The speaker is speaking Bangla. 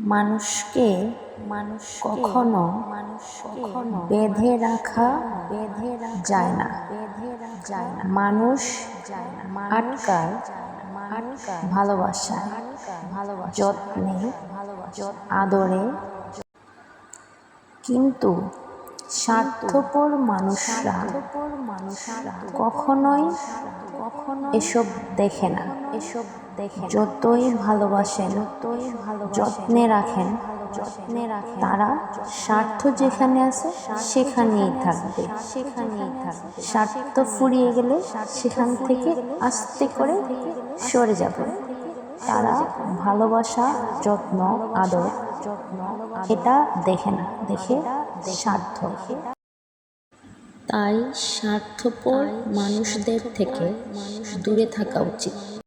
মানুষকে কখনো বেঁধে রাখা যায় না। মানুষ আটকায় ভালোবাসায়, যত্নে, আদরে। কিন্তু স্বার্থপর মানুষরা কখনোই এসব দেখে না। যতই ভালোবাসেন, যত্নে রাখেন, তারা স্বার্থ যেখানে আছে সেখানেই থাকবে। স্বার্থ ফুরিয়ে গেলে সেখান থেকে আস্তে করে সরে যাবে। তারা ভালোবাসা, যত্ন, আদর এটা দেখে না, দেখে স্বার্থ। তাই স্বার্থপর মানুষদের থেকে দূরে থাকা উচিত।